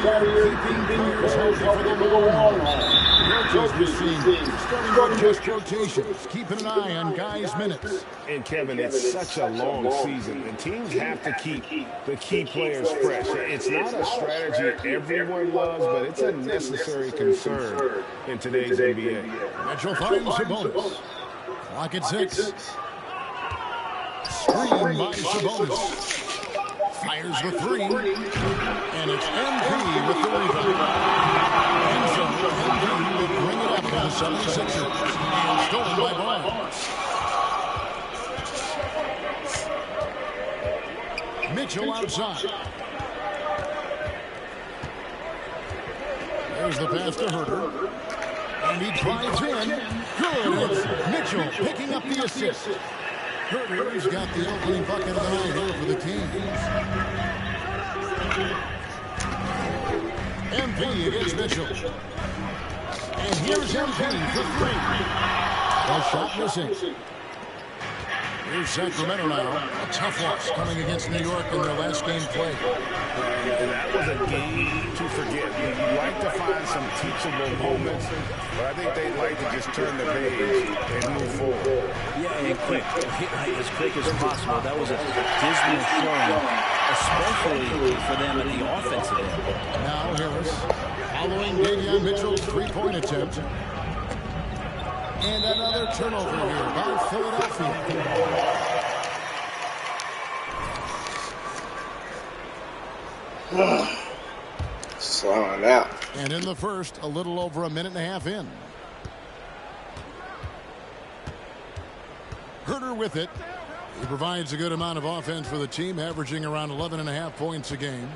keeping players healthy for the long haul. Coaches this team starting to adjust rotations, keeping an eye on guys' minutes. And Kevin, it's such a long season, and teams have to keep the key players fresh. It's not a strategy everyone loves, but it's a necessary concern in today's NBA. Mitchell finds Sabonis. Clock at 6. Screen by Sabonis. Fires the 3. And it's MP with the rebound. And so MP will bring it up to the 76ers. And stolen by Barnes. Mitchell outside. There's the pass to Herter. And he drives in. Good. It's Mitchell picking up the assist. Herter's got the opening bucket of the night here for the Kings. MP against Mitchell. And here's MP for 3. A shot missing. Here's Sacramento now. A tough loss coming against New York in their last game played. And that was a game to forget. You'd like to find some teachable moments, but I think they'd like to just turn the page and move forward. Yeah, and quick, as quick as possible. That was a dismal showing, especially for them in the offensive end. Now Harris, following Davion Mitchell's three-point attempt. And another turnover here by Philadelphia. Slowing out. And in the first, a little over a minute and a half in. Herter with it. He provides a good amount of offense for the team, averaging around 11.5 points a game.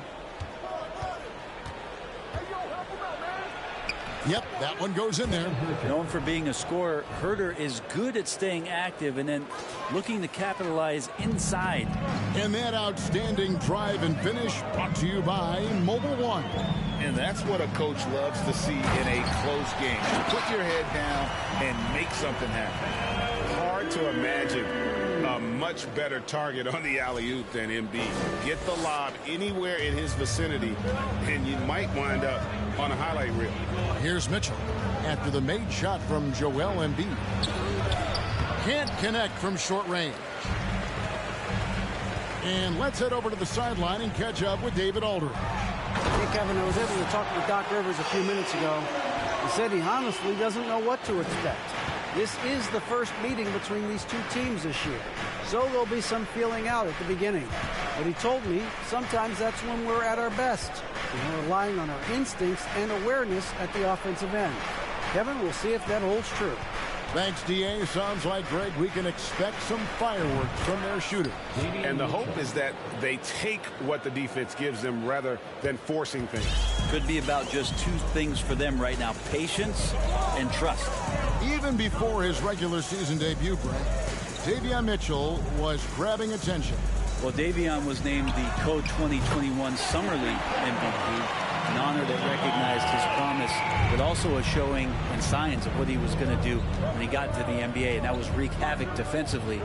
Yep, that one goes in there. Known for being a scorer, Herter is good at staying active and then looking to capitalize inside. And that outstanding drive and finish brought to you by Mobile One. And that's what a coach loves to see in a close game. Put your head down and make something happen. Hard to imagine a much better target on the alley-oop than Embiid. Get the lob anywhere in his vicinity, and you might wind up on a highlight reel. Here's Mitchell after the made shot from Joel Embiid. Can't connect from short range. And let's head over to the sideline and catch up with David Aldridge. Hey, Kevin, I was able to talk with Doc Rivers a few minutes ago. He said he honestly doesn't know what to expect. This is the first meeting between these two teams this year, so there'll be some feeling out at the beginning. But he told me sometimes that's when we're at our best. We're relying on our instincts and awareness at the offensive end. Kevin, we'll see if that holds true. Thanks, D.A. Sounds like, Greg, we can expect some fireworks from their shooter. And the hope is that they take what the defense gives them rather than forcing things. Could be about just two things for them right now, patience and trust. Even before his regular season debut, Brent, Davion Mitchell was grabbing attention. Well, Davion was named the Co-2021 Summer League MVP. An honor that recognized his promise, but also a showing and signs of what he was going to do when he got to the NBA, and that was wreak havoc defensively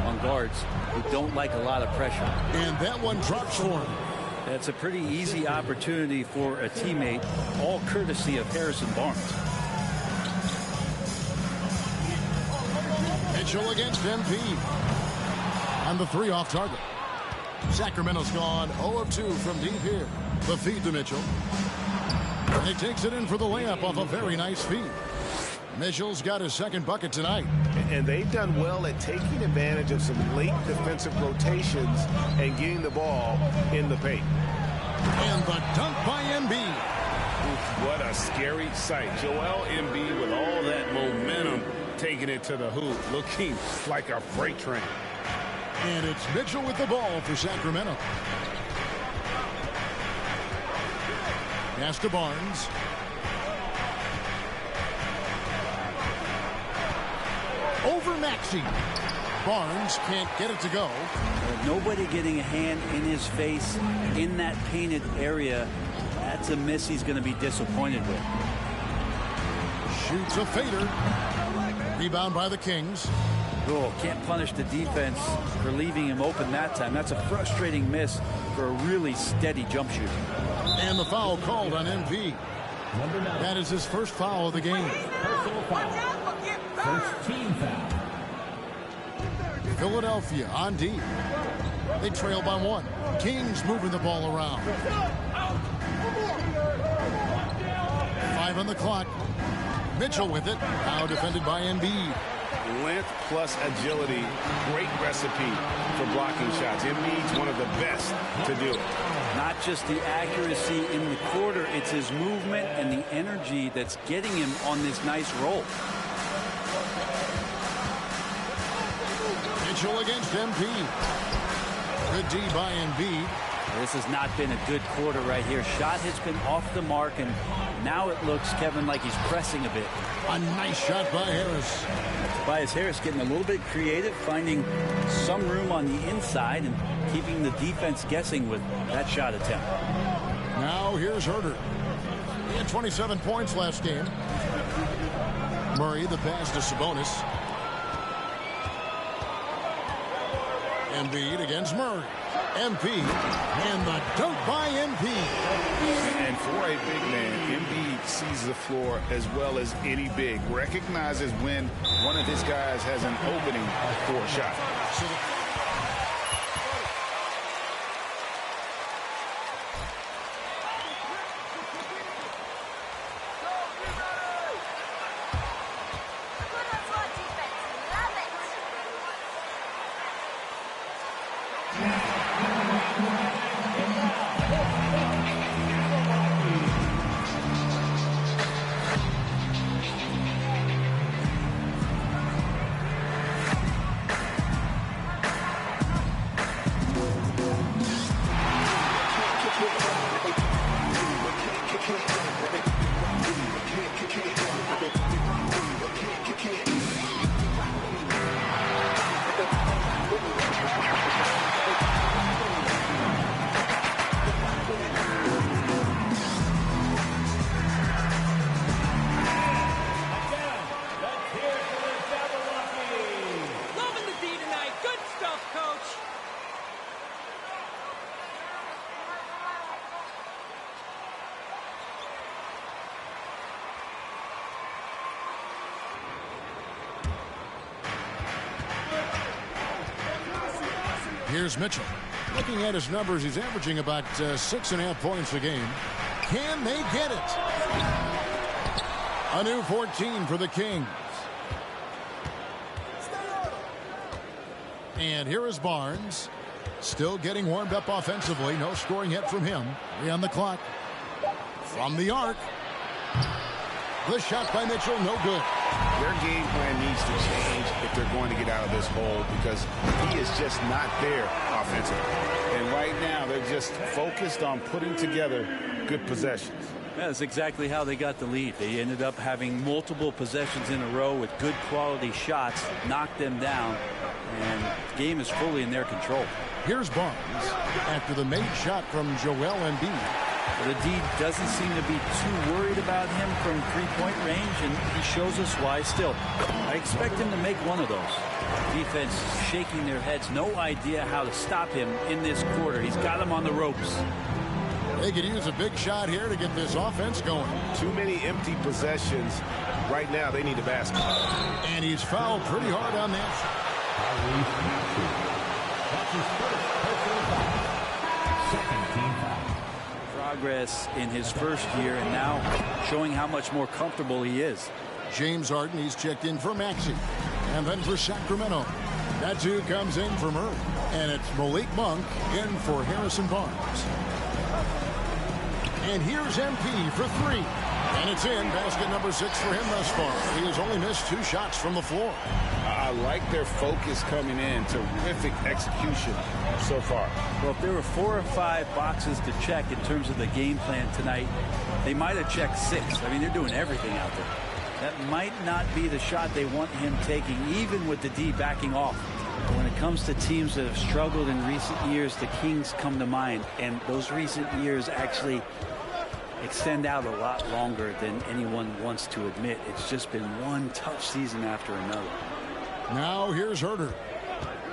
on guards who don't like a lot of pressure. And that one drops for him. That's a pretty easy opportunity for a teammate, all courtesy of Harrison Barnes. Mitchell against MP. And the 3 off target. Sacramento's gone 0 of 2 from deep here. The feed to Mitchell. And he takes it in for the layup off a very nice feed. Mitchell's got his second bucket tonight. And they've done well at taking advantage of some late defensive rotations and getting the ball in the paint. And the dunk by Embiid. What a scary sight. Joel Embiid with all that momentum taking it to the hoop, looking like a freight train. And it's Mitchell with the ball for Sacramento. Pass to Barnes. Over Maxey. Barnes can't get it to go. Nobody getting a hand in his face in that painted area. That's a miss he's going to be disappointed with. Shoots a fader. Rebound by the Kings. Oh, can't punish the defense for leaving him open that time. That's a frustrating miss for a really steady jump shooter. And the foul called on MP. That is his first foul of the game. Personal foul. First team foul. Philadelphia on D. They trail by 1. Kings moving the ball around. 5 on the clock. Mitchell with it. Now defended by Embiid. Length plus agility. Great recipe for blocking shots. Embiid's one of the best to do it. Not just the accuracy in the quarter, it's his movement and the energy that's getting him on this nice roll. Mitchell against MP. Good D by Embiid. This has not been a good quarter right here. Shot has been off the mark, and now it looks, Kevin, like he's pressing a bit. A nice shot by Harris. Tobias Harris getting a little bit creative, finding some room on the inside and keeping the defense guessing with that shot attempt. Now here's Herter. He had 27 points last game. Murray, the pass to Sabonis. Embiid against Murray. MP, and the dunk by MP. And for a big man, Embiid sees the floor as well as any big. Recognizes when one of his guys has an opening for a shot. Here's Mitchell. Looking at his numbers, he's averaging about 6.5 points a game. Can they get it? A new 14 for the Kings. And here is Barnes. Still getting warmed up offensively. No scoring yet from him. 3 on the clock. From the arc. The shot by Mitchell, no good. Their game plan needs to change if they're going to get out of this hole, because he is just not there offensively. And right now, they're just focused on putting together good possessions. That's exactly how they got the lead. They ended up having multiple possessions in a row with good quality shots, knocked them down, and the game is fully in their control. Here's Barnes after the made shot from Joel Embiid. The D doesn't seem to be too worried about him from three-point range, and he shows us why still. I expect him to make one of those. Defense shaking their heads, no idea how to stop him in this quarter. He's got him on the ropes. They could use a big shot here to get this offense going. Too many empty possessions. Right now, they need a basket. And he's fouled pretty hard on that. That's his first personal foul. Second team foul. Progress in his first year, and now showing how much more comfortable he is. James Harden, he's checked in for Maxey. And then for Sacramento. That too comes in for Murray. And it's Malik Monk in for Harrison Barnes. And here's MP for 3. And it's in. Basket number 6 for him thus far. He has only missed 2 shots from the floor. I like their focus coming in. Terrific execution so far. Well, if there were 4 or 5 boxes to check in terms of the game plan tonight, they might have checked 6. I mean, they're doing everything out there. That might not be the shot they want him taking, even with the D backing off. When it comes to teams that have struggled in recent years, the Kings come to mind, and those recent years actually extend out a lot longer than anyone wants to admit. It's just been one tough season after another. Now here's Herter.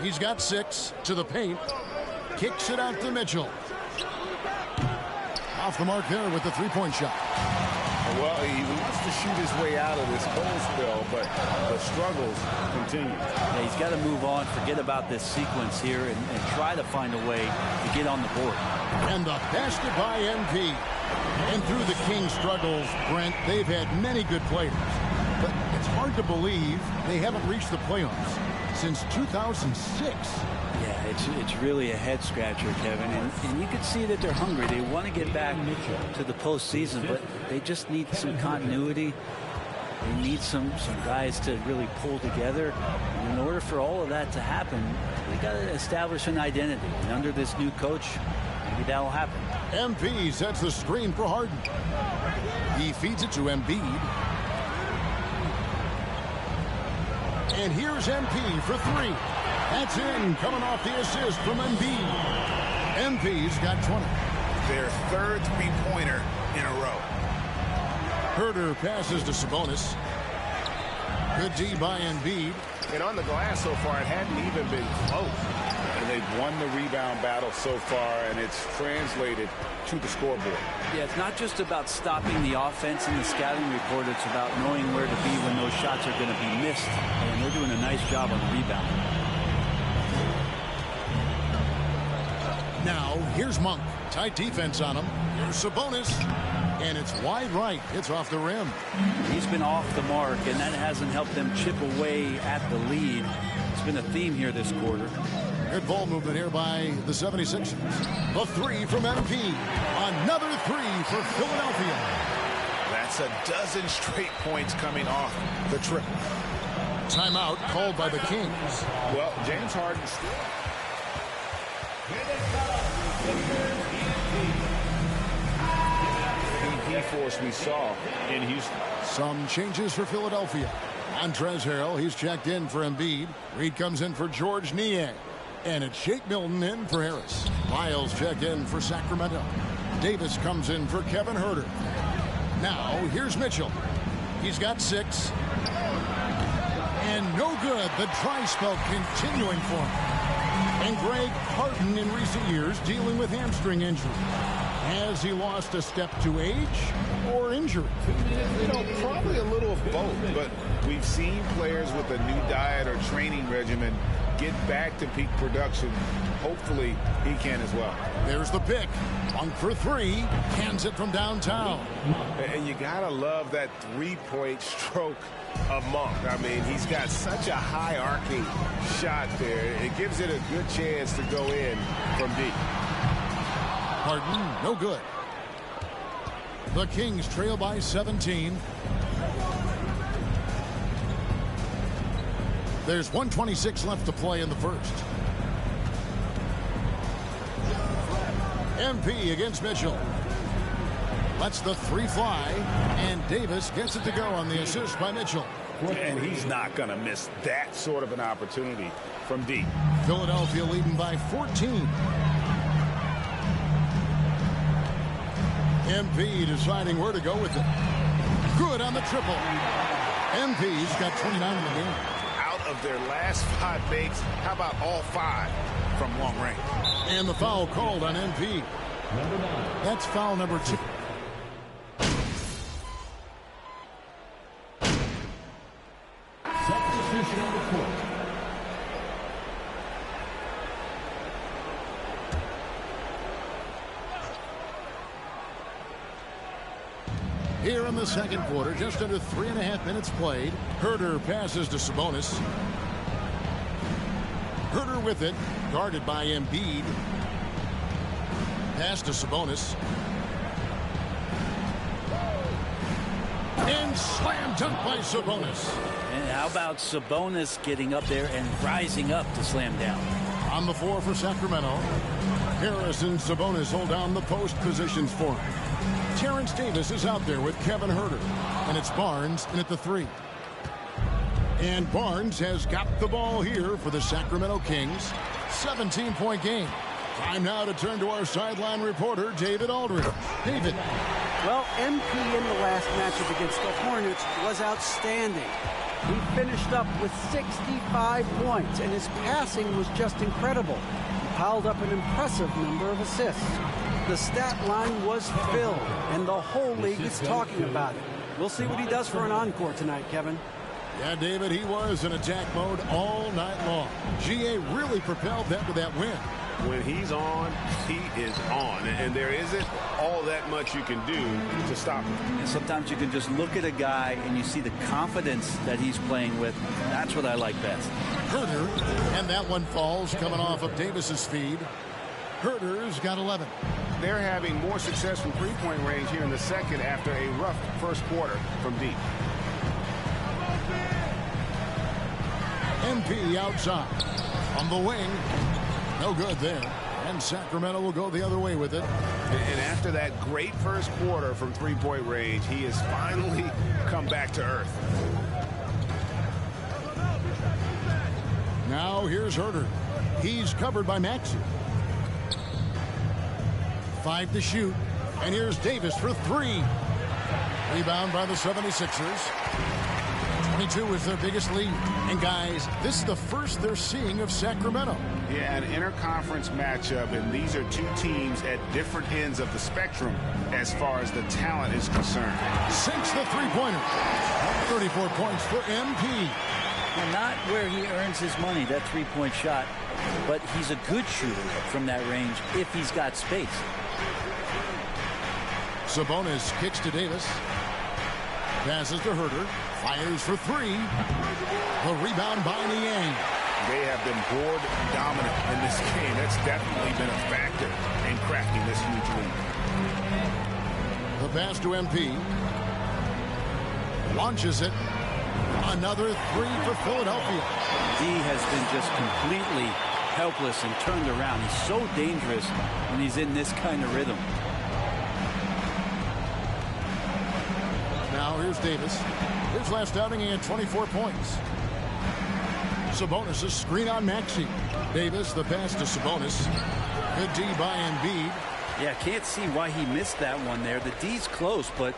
He's got 6 to the paint. Kicks it out to Mitchell. Off the mark there with the three-point shot. Well, he wants to shoot his way out of this cold spell, but the struggles continue. Yeah, he's got to move on, forget about this sequence here, and try to find a way to get on the board. And the basket by MP. And through the Kings' struggles, Brent, they've had many good players. But it's hard to believe they haven't reached the playoffs since 2006. Yeah, it's really a head scratcher, Kevin, and you can see that they're hungry. They want to get back to the postseason, but they just need some continuity. They need some guys to really pull together. And in order for all of that to happen, they got to establish an identity. And under this new coach, maybe that'll happen. MP sets the screen for Harden. He feeds it to Embiid. And here's MP for three. That's in, coming off the assist from Embiid. MP's got 20. Their third three-pointer in a row. Herter passes to Sabonis. Good D by Embiid. And on the glass so far, it hadn't even been close. And they've won the rebound battle so far, and it's translated to the scoreboard. Yeah, it's not just about stopping the offense in the scouting report. It's about knowing where to be when those shots are going to be missed. And they're doing a nice job on the rebound. Now, here's Monk. Tight defense on him. Here's Sabonis. And it's wide right. It's off the rim. He's been off the mark, and that hasn't helped them chip away at the lead. It's been a theme here this quarter. Good ball movement here by the 76ers. The three from MP. Another three for Philadelphia. That's a dozen straight points coming off the triple. Timeout called by the Kings. Well, James Harden still. PP force we saw in Houston. Some changes for Philadelphia. Montrezl Harrell, he's checked in for Embiid. Reed comes in for George Niang. And it's Shake Milton in for Harris. Miles checked in for Sacramento. Davis comes in for Kevin Herter. Now, here's Mitchell. He's got 6. And no good. The dry spell continuing for him. And Greg Harden in recent years dealing with hamstring injury. Has he lost a step to age or injury? You know, probably a little of both, but we've seen players with a new diet or training regimen get back to peak production. Hopefully, he can as well. There's the pick. Monk for 3. Cans it from downtown. And you gotta love that three-point stroke of Monk. I mean, he's got such a high arcing shot there. It gives it a good chance to go in from deep. Harden, no good. The Kings trail by 17. There's 1:26 left to play in the first. MP against Mitchell. Lets the 3 fly, and Davis gets it to go on the assist by Mitchell. And he's not going to miss that sort of an opportunity from deep. Philadelphia leading by 14. MP deciding where to go with it. Good on the triple. MP's got 29 in the game. Out of their last 5 makes, how about all 5 from long range? And the foul called on MP. That's foul number 2. Substitution on the court. Here in the second quarter, just under 3.5 minutes played. Herter passes to Sabonis. Herter with it, guarded by Embiid. Pass to Sabonis. And slam dunk by Sabonis. And how about Sabonis getting up there and rising up to slam down? On the floor for Sacramento. Harris and Sabonis hold down the post positions for him. Terrence Davis is out there with Kevin Herter. And it's Barnes in at the 3. And Barnes has got the ball here for the Sacramento Kings. 17-point game. Time now to turn to our sideline reporter, David Aldridge. David. Well, MP in the last matchup against the Hornets was outstanding. He finished up with 65 points, and his passing was just incredible. He piled up an impressive number of assists. The stat line was filled, and the whole league is talking about it. We'll see what he does for an encore tonight, Kevin. Yeah, David, he was in attack mode all night long. GA really propelled them to that win. When he's on, he is on. And there isn't all that much you can do to stop him. And sometimes you can just look at a guy and you see the confidence that he's playing with. That's what I like best. Herder, and that one falls coming off of Davis's feed. Herder's got 11. They're having more success from three-point range here in the second after a rough first quarter from deep. MP outside. On the wing. No good there. And Sacramento will go the other way with it. And after that great first quarter from three-point range, he has finally come back to earth. Now here's Herder. He's covered by Maxey. 5 to shoot. And here's Davis for 3. Rebound by the 76ers. 22 is their biggest lead. And guys, this is the first they're seeing of Sacramento. Yeah, an interconference matchup, and these are two teams at different ends of the spectrum as far as the talent is concerned. Sinks the three-pointer. 34 points for MP. Well, not where he earns his money, that three-point shot, but he's a good shooter from that range if he's got space. Sabonis kicks to Davis. Passes to Herder. Fires for 3. The rebound by Niang. They have been board dominant in this game. That's definitely been a factor in cracking this huge lead. The pass to MP. Launches it. Another 3 for Philadelphia. D has been just completely helpless and turned around. He's so dangerous when he's in this kind of rhythm. Now here's Davis. His last outing, he had 24 points. Sabonis' screen on Maxey. Davis, the pass to Sabonis. Good D by Embiid. Yeah, can't see why he missed that one there. The D's close, but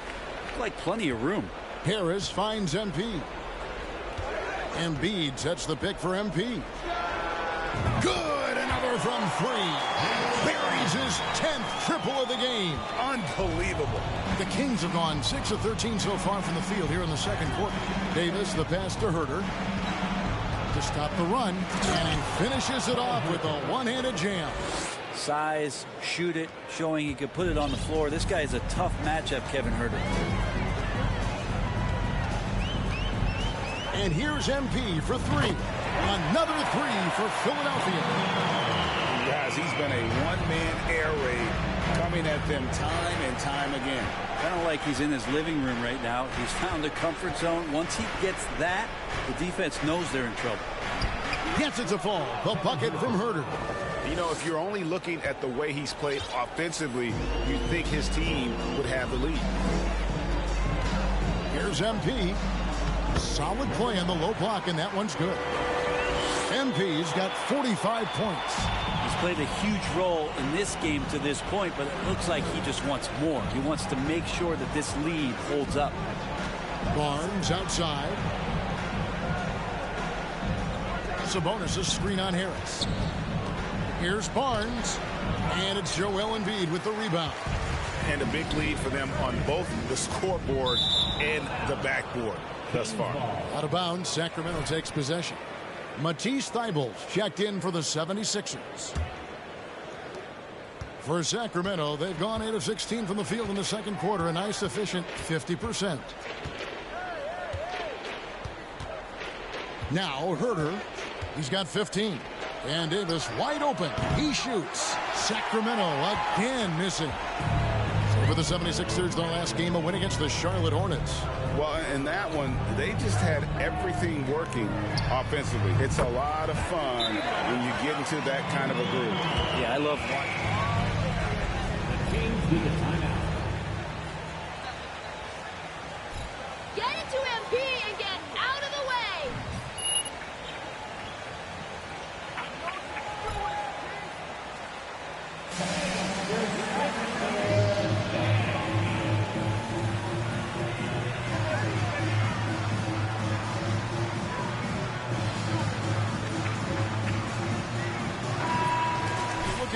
like plenty of room. Harris finds MP. Embiid sets the pick for MP. Good! Another from 3. Buries his 10th triple of the game. Unbelievable. The Kings have gone 6 of 13 so far from the field here in the second quarter. Davis, the pass to Herder. To stop the run. And he finishes it off with a one-handed jam. Size, shoot it, showing he could put it on the floor. This guy is a tough matchup, Kevin Herder. And here's MP for 3. Another 3 for Philadelphia. Guys, he's been a one-man air raid coming at them time and time again. Kind of like he's in his living room right now. He's found the comfort zone. Once he gets that, the defense knows they're in trouble. Gets it to fall. The bucket from Herder. You know, if you're only looking at the way he's played offensively, you'd think his team would have the lead. Here's MP. Solid play on the low block, and that one's good. MP's got 45 points. He's played a huge role in this game to this point, but it looks like he just wants more. He wants to make sure that this lead holds up. Barnes outside. Sabonis' screen on Harris. Here's Barnes. And it's Joel Embiid with the rebound. And a big lead for them on both the scoreboard and the backboard thus far. Out of bounds, Sacramento takes possession. Matisse Thybulle checked in for the 76ers. For Sacramento, they've gone 8 of 16 from the field in the second quarter. A nice, efficient 50%. Now Herder. He's got 15. And Davis wide open. He shoots. Sacramento again missing. For the 76ers, their last game, a win against the Charlotte Hornets. Well, in that one, they just had everything working offensively. It's a lot of fun when you get into that kind of a groove. Yeah, I love watching. The Kings do the timeout. Get it to MP and get out of the way.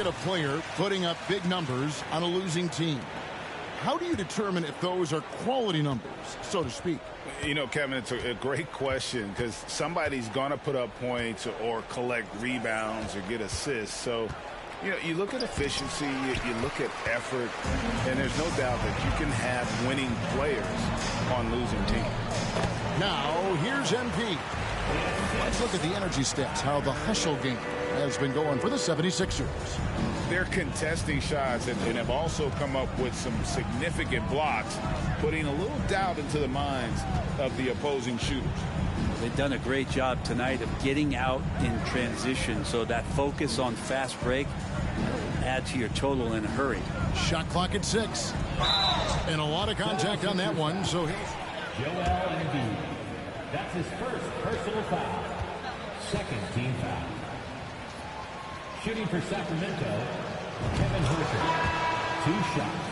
at a player putting up big numbers on a losing team, how do you determine if those are quality numbers, so to speak? You know, Kevin, it's a great question because somebody's going to put up points or collect rebounds or get assists. So, you know, you look at efficiency, you look at effort, and there's no doubt that you can have winning players on losing teams. Now, here's MP. Let's look at the energy stats, how the hustle game has been going for the 76ers. They're contesting shots and have also come up with some significant blocks, putting a little doubt into the minds of the opposing shooters. They've done a great job tonight of getting out in transition, so that focus on fast break add to your total in a hurry. Shot clock at 6. And a lot of contact on that one, so Joel Embiid. That's his first personal foul. Second team foul. Shooting for Sacramento, Kevin Herter. 2 shots.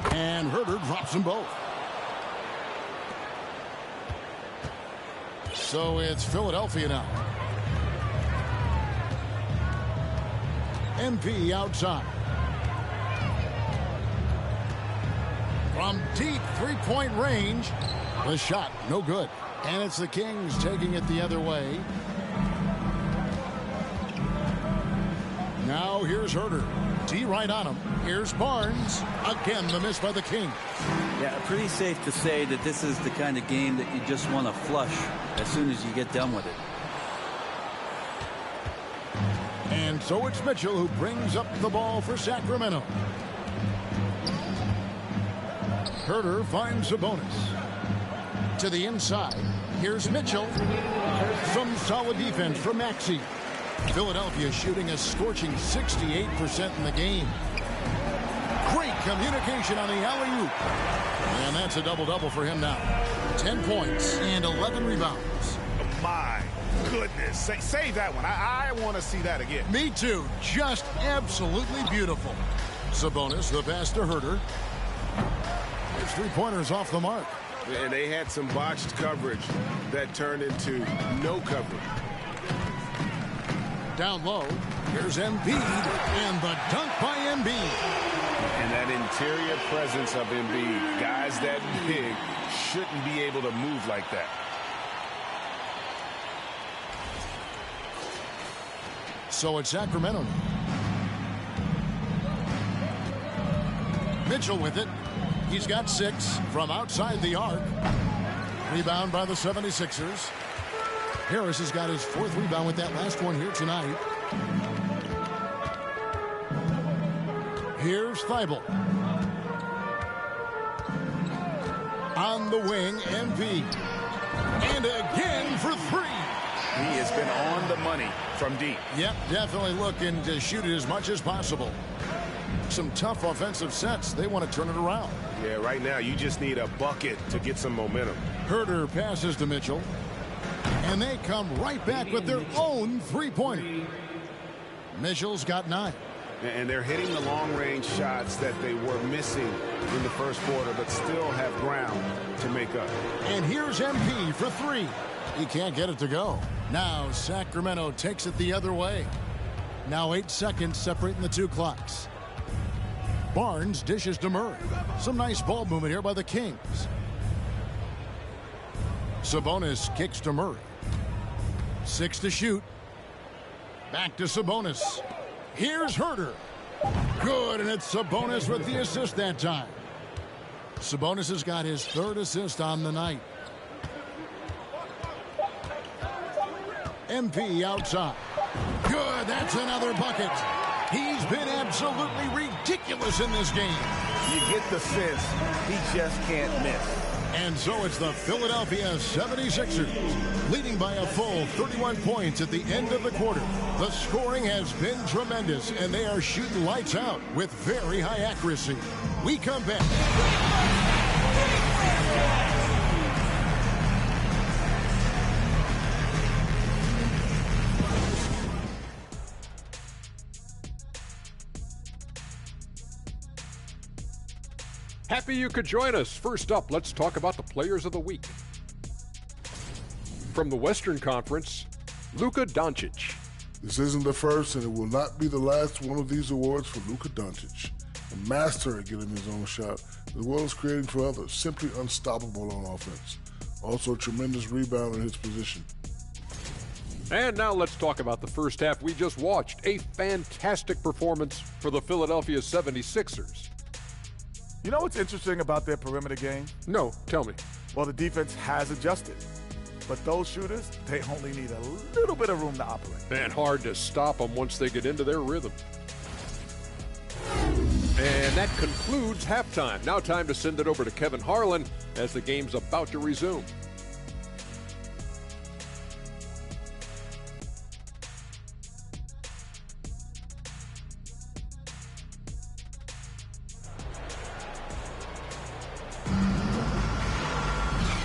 And Herter drops them both. So it's Philadelphia now. MP outside. From deep three-point range. The shot, no good. And it's the Kings taking it the other way. Now here's Herter. D right on him. Here's Barnes. Again, the miss by the Kings. Yeah, pretty safe to say that this is the kind of game that you just want to flush as soon as you get done with it. And so it's Mitchell who brings up the ball for Sacramento. Herter finds Sabonis. To the inside. Here's Mitchell. Some solid defense from Maxey. Philadelphia shooting a scorching 68% in the game. Great communication on the alley-oop. And that's a double-double for him now. 10 points and 11 rebounds. My goodness. Save that one. I want to see that again. Me too. Just absolutely beautiful. Sabonis, the pass to Herter. His three-pointers off the mark. And they had some botched coverage that turned into no coverage. Down low, here's Embiid, and the dunk by Embiid. And that interior presence of Embiid, guys that big shouldn't be able to move like that. So it's Sacramento now. Mitchell with it. He's got 6 from outside the arc. Rebound by the 76ers. Harris has got his 4th rebound with that last one here tonight. Here's Thibault. On the wing, MV. And again for 3. He has been on the money from deep. Yep, definitely looking to shoot it as much as possible. Some tough offensive sets. They want to turn it around. Yeah, right now you just need a bucket to get some momentum. Herter passes to Mitchell. And they come right back with their own three-pointer. Mitchell's got 9. And they're hitting the long-range shots that they were missing in the first quarter, but still have ground to make up. And here's MP for 3. He can't get it to go. Now Sacramento takes it the other way. Now 8 seconds separating the 2 clocks. Barnes dishes to Murray. Some nice ball movement here by the Kings. Sabonis kicks to Murray. 6 to shoot. Back to Sabonis. Here's Herter. Good, and it's Sabonis with the assist that time. Sabonis has got his 3rd assist on the night. MP outside. Good, that's another bucket. He's been absolutely ridiculous in this game. You get the sense he just can't miss. And so it's the Philadelphia 76ers leading by a full 31 points at the end of the quarter. The scoring has been tremendous, and they are shooting lights out with very high accuracy. We come back. Happy you could join us. First up, let's talk about the Players of the Week. From the Western Conference, Luka Doncic. This isn't the first, and it will not be the last one of these awards for Luka Doncic. A master at getting his own shot, as well as creating for others. Simply unstoppable on offense. Also a tremendous rebound in his position. And now let's talk about the first half we just watched. A fantastic performance for the Philadelphia 76ers. You know what's interesting about their perimeter game? No, tell me. Well, the defense has adjusted. But those shooters, they only need a little bit of room to operate. And hard to stop them once they get into their rhythm. And that concludes halftime. Now time to send it over to Kevin Harlan as the game's about to resume.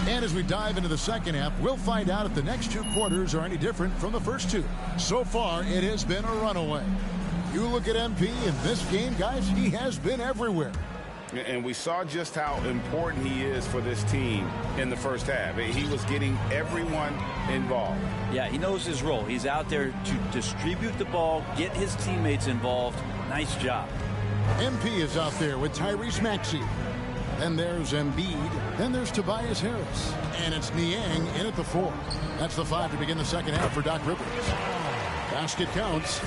And as we dive into the second half, we'll find out if the next two quarters are any different from the first two. So far, it has been a runaway. You look at MP in this game, guys, he has been everywhere. And we saw just how important he is for this team in the first half. He was getting everyone involved. Yeah, he knows his role. He's out there to distribute the ball, get his teammates involved. Nice job. MP is out there with Tyrese Maxey. Then there's Embiid. Then there's Tobias Harris. And it's Niang in at the 4. That's the 5 to begin the second half for Doc Rivers. Basket counts.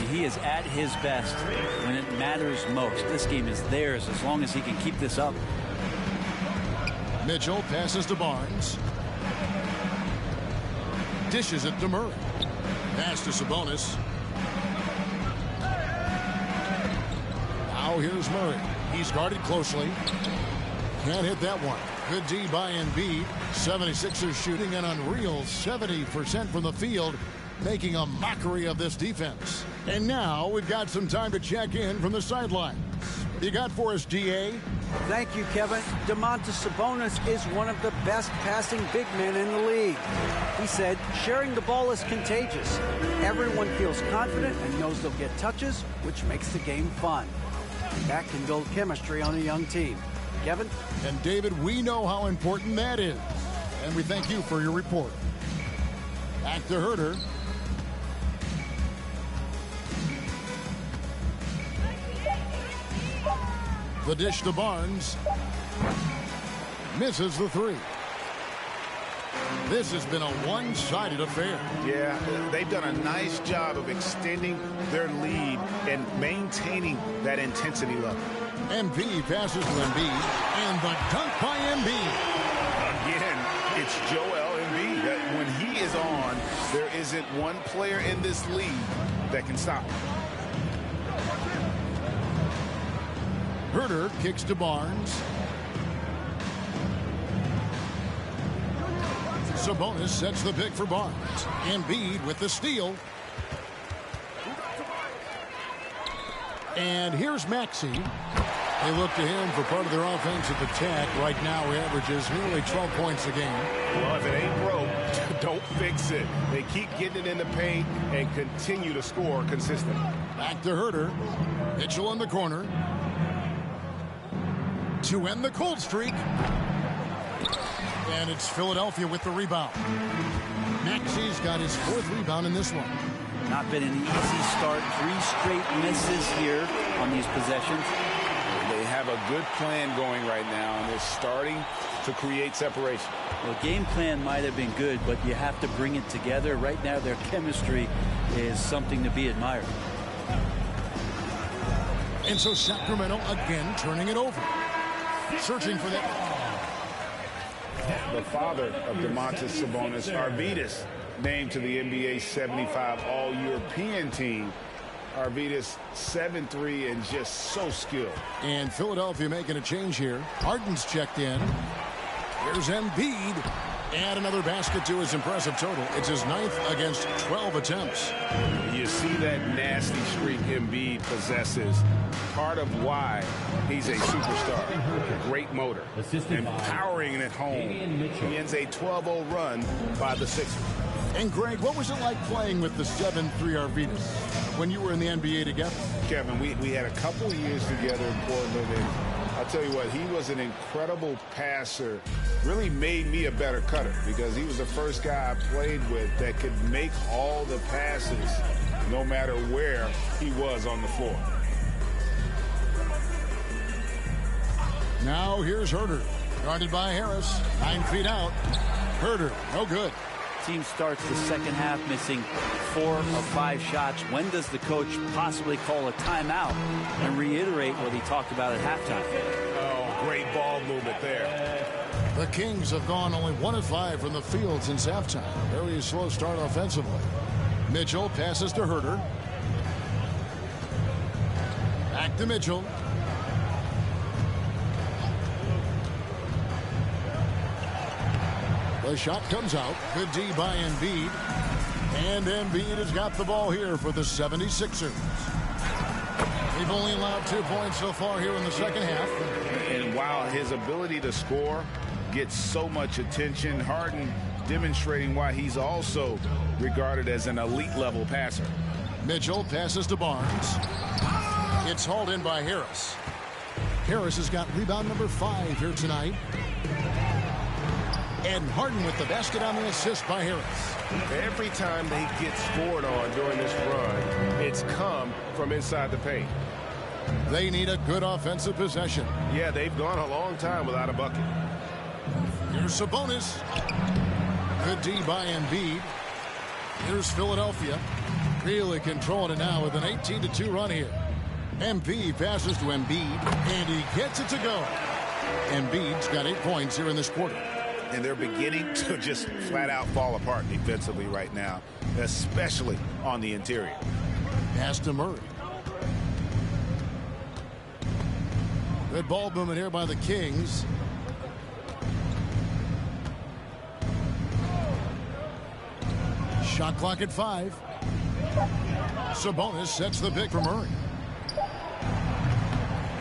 He is at his best when it matters most. This game is theirs as long as he can keep this up. Mitchell passes to Barnes. Dishes it to Murray. Pass to Sabonis. Now here's Murray. He's guarded closely. Can't hit that one. Good D by Embiid. 76ers shooting an unreal 70% from the field, making a mockery of this defense. And now we've got some time to check in from the sidelines. You got for us, DA? Thank you, Kevin. Domantas Sabonis is one of the best passing big men in the league. He said, sharing the ball is contagious. Everyone feels confident and knows they'll get touches, which makes the game fun. That can build chemistry on a young team. Kevin? And David, we know how important that is. And we thank you for your report. Back to Herter. The dish to Barnes. Misses the 3. This has been a one-sided affair. Yeah, they've done a nice job of extending their lead and maintaining that intensity level. MP passes to Embiid, and the dunk by Embiid. Again, it's Joel Embiid. When he is on, there isn't one player in this league that can stop him. Herter kicks to Barnes. Sabonis sets the pick for Barnes. Embiid with the steal. And here's Maxey. They look to him for part of their offensive attack. Right now, he averages nearly 12 points a game. Well, if it ain't broke, don't fix it. They keep getting it in the paint and continue to score consistently. Back to Herter. Mitchell in the corner. To end the cold streak. And it's Philadelphia with the rebound. Maxey's got his 4th rebound in this one. Not been an easy start. 3 straight misses here on these possessions. They have a good plan going right now, and they're starting to create separation. Well, game plan might have been good, but you have to bring it together. Right now, their chemistry is something to be admired. And so Sacramento again turning it over. Searching for that. The father of Domantas Sabonis, Arvydas, named to the NBA 75 All-European team. Arvydas 7'3" and just so skilled. And Philadelphia making a change here. Harden's checked in. Here's Embiid. And another basket to his impressive total. It's his 9th against 12 attempts. You see that nasty streak Embiid possesses. Part of why he's a superstar. Great motor. Empowering it home. He ends a 12-0 run by the Sixers. And Greg, what was it like playing with the 7'3" Arvydas when you were in the NBA together? Kevin, we had a couple of years together in Portland, and I'll tell you what, he was an incredible passer. Really made me a better cutter because he was the first guy I played with that could make all the passes no matter where he was on the floor. Now here's Herder, guarded by Harris. 9 feet out. Herder, no good. Team starts the second half missing 4 of 5 shots. When does the coach possibly call a timeout and reiterate what he talked about at halftime? Oh, great ball movement there. The Kings have gone only 1 of 5 from the field since halftime. Very slow start offensively. Mitchell passes to Herder. Back to Mitchell. The shot comes out. Good D by Embiid. And Embiid has got the ball here for the 76ers. They've only allowed 2 points so far here in the second half. And while his ability to score gets so much attention, Harden demonstrating why he's also regarded as an elite level passer. Mitchell passes to Barnes. It's hauled in by Harris. Harris has got rebound number 5 here tonight. And Harden with the basket on the assist by Harris. Every time they get scored on during this run, it's come from inside the paint. They need a good offensive possession. Yeah, they've gone a long time without a bucket. Here's Sabonis. Good D by Embiid. Here's Philadelphia. Really controlling it now with an 18-2 run here. MP passes to Embiid, and he gets it to go. Embiid's got 8 points here in this quarter. And they're beginning to just flat out fall apart defensively right now, especially on the interior. Pass to Murray. Good ball movement here by the Kings. Shot clock at 5. Sabonis sets the pick for Murray.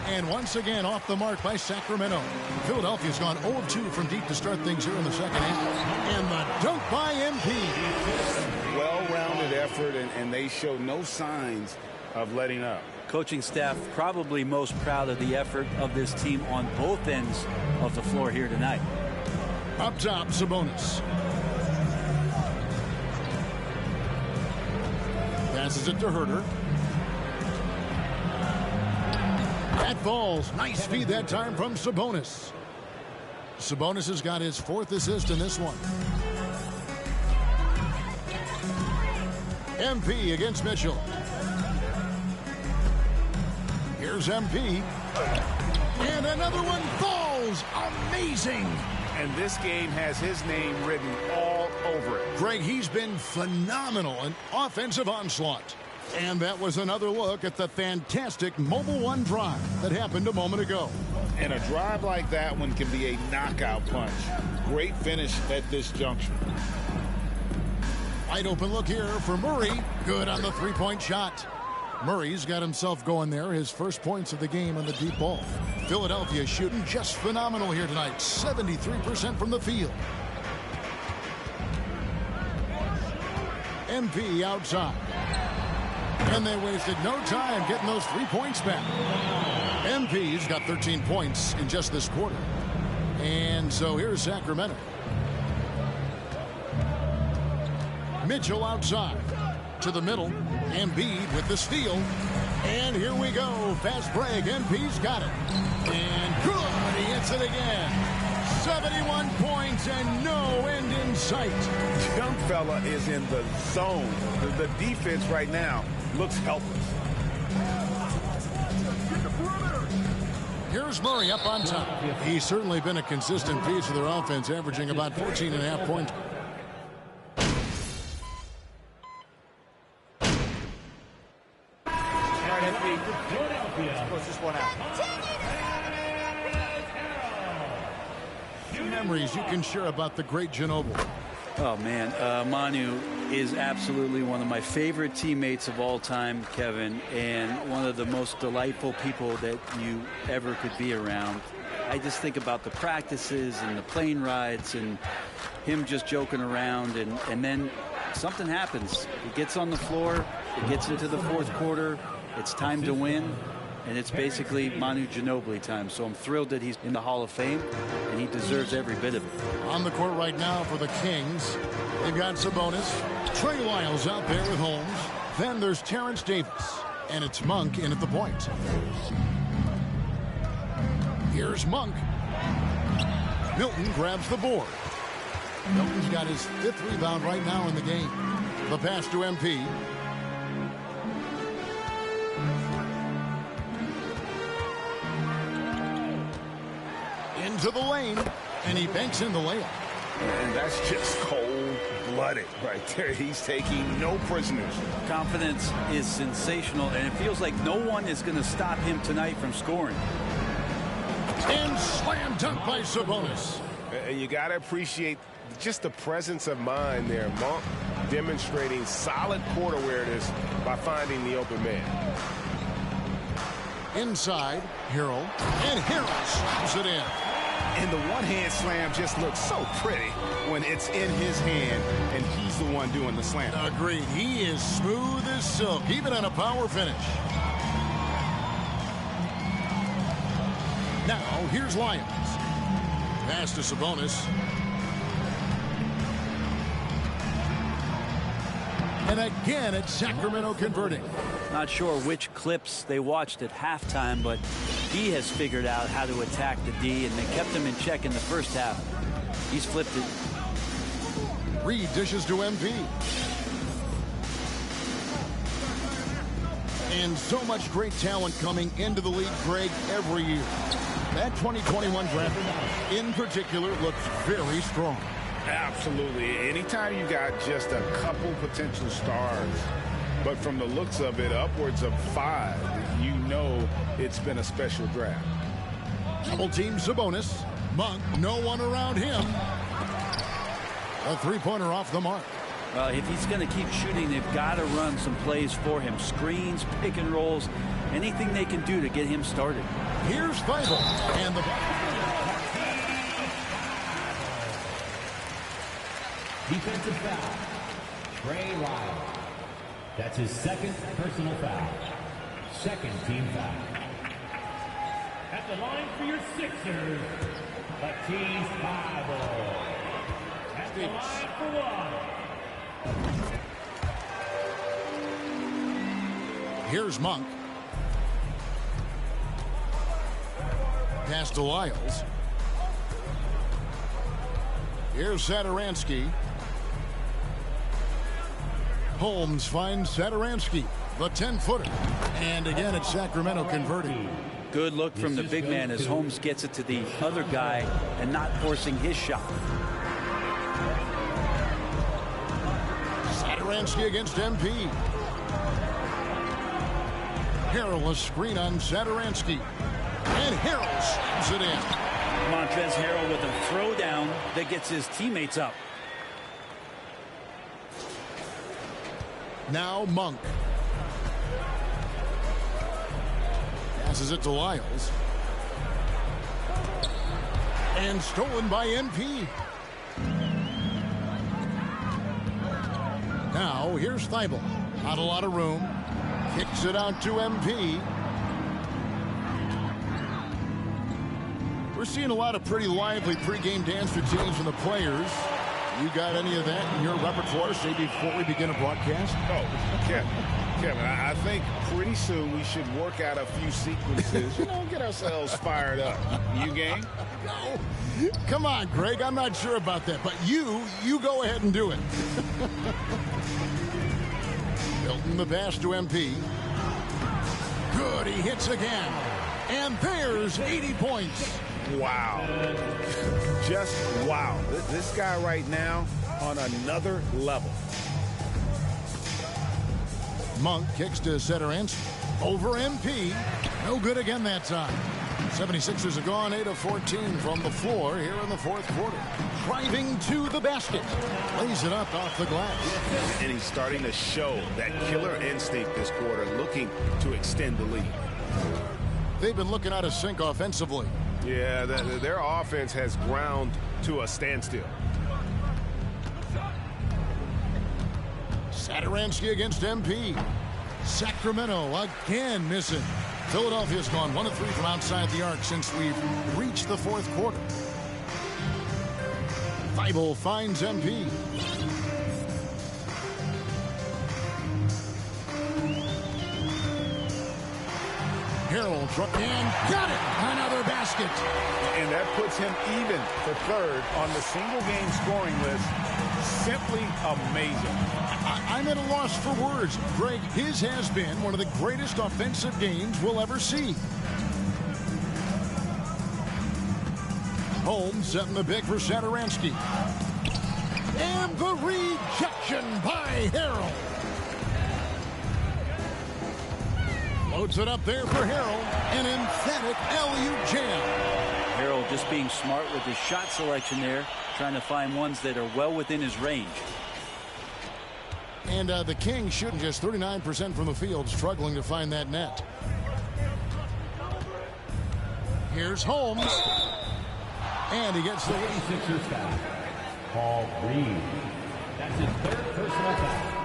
And once again off the mark by Sacramento. Philadelphia's gone 0 of 2 from deep to start things here in the second half. And the dunk by MP. Well-rounded effort, and they show no signs of letting up. Coaching staff probably most proud of the effort of this team on both ends of the floor here tonight. Up top, Sabonis. Passes it to Herder. That falls. Nice feed that time from Sabonis. Sabonis has got his 4th assist in this one. MP against Mitchell. Here's MP. And another one falls. Amazing. And this game has his name written all over it. Greg, he's been phenomenal. An offensive onslaught. And that was another look at the fantastic Mobile One drive that happened a moment ago. And a drive like that one can be a knockout punch. Great finish at this juncture. Wide open look here for Murray. Good on the 3-point shot. Murray's got himself going there. His first points of the game on the deep ball. Philadelphia shooting just phenomenal here tonight. 73% from the field. MP outside. And they wasted no time getting those 3 points back. MP's got 13 points in just this quarter. And so here's Sacramento. Mitchell outside to the middle. Embiid with the steal. And here we go. Fast break. MP's got it. And good. He hits it again. 71 points and no end in sight. Young fella is in the zone. The defense right now looks helpless. Here's Murray up on top. He's certainly been a consistent piece of their offense, averaging about 14.5 points. Close this one out. Memories you can share about the great Ginobili. Oh, man. Manu is absolutely one of my favorite teammates of all time, Kevin, and one of the most delightful people that you ever could be around. I just think about the practices and the plane rides and him just joking around, and then something happens. He gets on the floor, it gets into the fourth quarter, it's time to win, and it's basically Manu Ginobili time. So I'm thrilled that he's in the Hall of Fame, and he deserves every bit of it. On the court right now for the Kings, they've got Sabonis. Trey Lyles out there with Holmes. Then there's Terrence Davis, and it's Monk in at the point. Here's Monk. Milton grabs the board. Milton's got his 5th rebound right now in the game. The pass to MP. Into the lane, and he banks in the layup. And that's just cold-blooded right there. He's taking no prisoners. Confidence is sensational, and it feels like no one is going to stop him tonight from scoring. And slam dunk by Sabonis. And you got to appreciate just the presence of mind there. Monk demonstrating solid court awareness by finding the open man. Inside, Harrell. And Harrell slaps it in. And the one-hand slam just looks so pretty when it's in his hand and he's the one doing the slam. Agreed. He is smooth as silk, even on a power finish. Now, here's Lyons. Pass to Sabonis. And again, it's Sacramento converting. Not sure which clips they watched at halftime, but he has figured out how to attack the D, and they kept him in check in the first half. He's flipped it. Reed dishes to MP. And so much great talent coming into the league, Greg, every year. That 2021 draft, in particular, looks very strong. Absolutely. Anytime you got just a couple potential stars, but from the looks of it, upwards of 5, you know it's been a special draft. Double team Sabonis. Monk, no one around him. A three-pointer off the mark. Well, if he's going to keep shooting, they've got to run some plays for him. Screens, pick and rolls, anything they can do to get him started. Here's Feigl. And the defensive foul. Trey Lyles. That's his 2nd personal foul. 2nd team foul. At the line for your Sixers, Matisse Thybulle. At the line for 1. Here's Monk. Pass to Lyles. Here's Satoransky. Holmes finds Satoransky, the 10-footer. And again, it's Sacramento converting. Good look from the big man as Holmes gets it to the other guy and not forcing his shot. Satoransky against MP. Harrell, a screen on Satoransky. And Harrell slams it in. Montrezl Harrell with a throwdown that gets his teammates up. Now Monk. Passes it to Lyles. And stolen by MP. Now here's Thybulle. Not a lot of room. Kicks it out to MP. We're seeing a lot of pretty lively pregame dance routines from the players. You got any of that in your repertoire, say, before we begin a broadcast? Oh, Kevin, I think pretty soon we should work out a few sequences, get ourselves fired up. You game? No. Come on, Greg, I'm not sure about that, but you go ahead and do it. Milton the pass to MP. Good, he hits again. And there's 80 points. Wow. Just wow. This guy right now on another level. Monk kicks to Satoransky. Over MP. No good again that time. 76ers have gone 8 of 14 from the floor here in the 4th quarter. Driving to the basket. Lays it up off the glass. And he's starting to show that killer instinct this quarter, looking to extend the lead. They've been looking out of sync offensively. Yeah, their offense has ground to a standstill. Satoransky against MP. Sacramento again missing. Philadelphia's gone 1 of 3 from outside the arc since we've reached the fourth quarter. Thibault finds MP. Harold and got it. Another basket. And that puts him even for third on the single game scoring list. Simply amazing. I'm at a loss for words. Greg, his has been one of the greatest offensive games we'll ever see. Holmes setting the pick for Satoransky. And the rejection by Harold. Loads it up there for Harold. An emphatic alley-oop jam. Harold just being smart with his shot selection there, trying to find ones that are well within his range. And the Kings shooting just 39% from the field, struggling to find that net. Here's Holmes. And he gets the 86ers foul. Paul Reed. That's his third personal foul.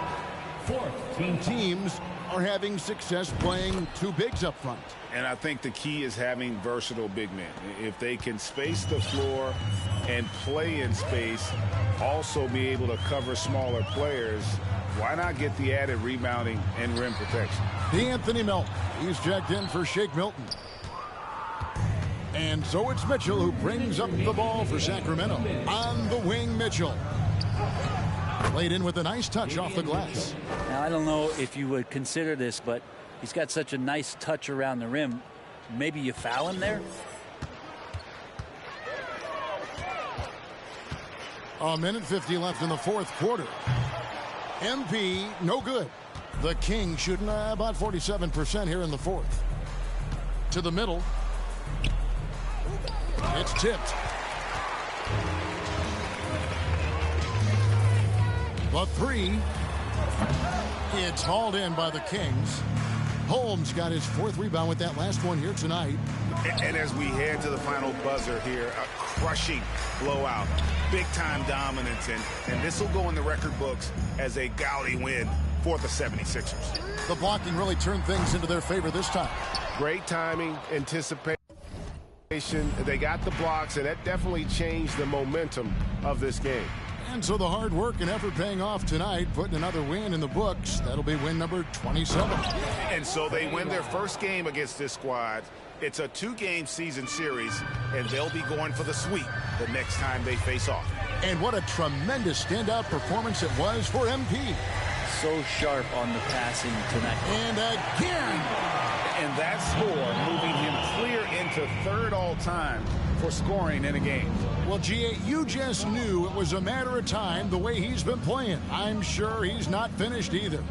Fourth team. Teams are having success playing two bigs up front. And I think the key is having versatile big men. If they can space the floor and play in space, also be able to cover smaller players, why not get the added rebounding and rim protection? Anthony Melton. He's checked in for Shake Milton. And so it's Mitchell who brings up the ball for Sacramento. On the wing, Mitchell. Played in with a nice touch off the glass. Now, I don't know if you would consider this, but he's got such a nice touch around the rim. Maybe you foul him there? A minute 50 left in the fourth quarter. MP, no good. The Kings shooting about 47% here in the fourth. To the middle. It's tipped. The three. It's hauled in by the Kings. Holmes got his fourth rebound with that last one here tonight. And as we head to the final buzzer here, a crushing blowout. Big-time dominance. And this will go in the record books as a gaudy win for the 76ers. The blocking really turned things into their favor this time. Great timing, anticipation. They got the blocks, and that definitely changed the momentum of this game. And so the hard work and effort paying off tonight, putting another win in the books. That'll be win number 27. And so they win their first game against this squad. It's a 2-game season series, and they'll be going for the sweep the next time they face off. And what a tremendous standout performance it was for MP. So sharp on the passing tonight. And again. And that score moving him clear into third all-time for scoring in a game. Well, G.A., you just knew it was a matter of time the way he's been playing. I'm sure he's not finished either.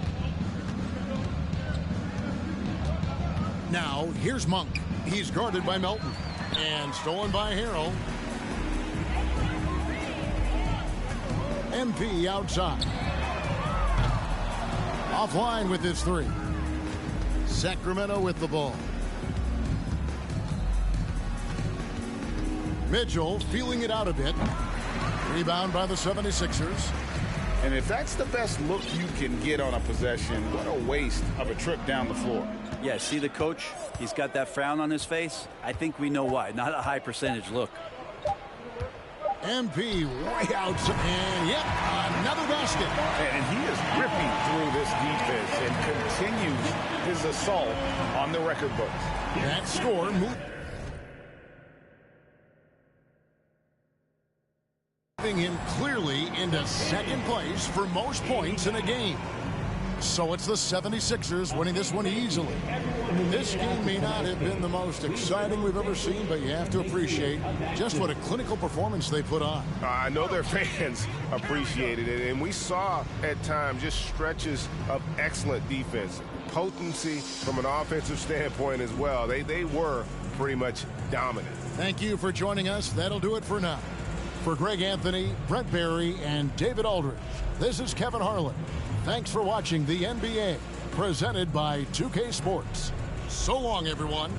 Now, here's Monk. He's guarded by Melton. And stolen by Harrell. MP outside. Offline with his three. Sacramento with the ball. Mitchell feeling it out a bit. Rebound by the 76ers. And if that's the best look you can get on a possession, what a waste of a trip down the floor. Yeah, see the coach? He's got that frown on his face. I think we know why. Not a high percentage look. MP way out. And yep, another basket. And he is ripping through this defense and continues his assault on the record books. That score moving him clearly into second place for most points in a game. So it's the 76ers winning this one easily. This game may not have been the most exciting we've ever seen, but you have to appreciate just what a clinical performance they put on. I know their fans appreciated it, and we saw at times just stretches of excellent defense. Potency from an offensive standpoint as well. They were pretty much dominant. Thank you for joining us. That'll do it for now. For Greg Anthony, Brett Barry, and David Aldridge, this is Kevin Harlan. Thanks for watching the NBA, presented by 2K Sports. So long, everyone.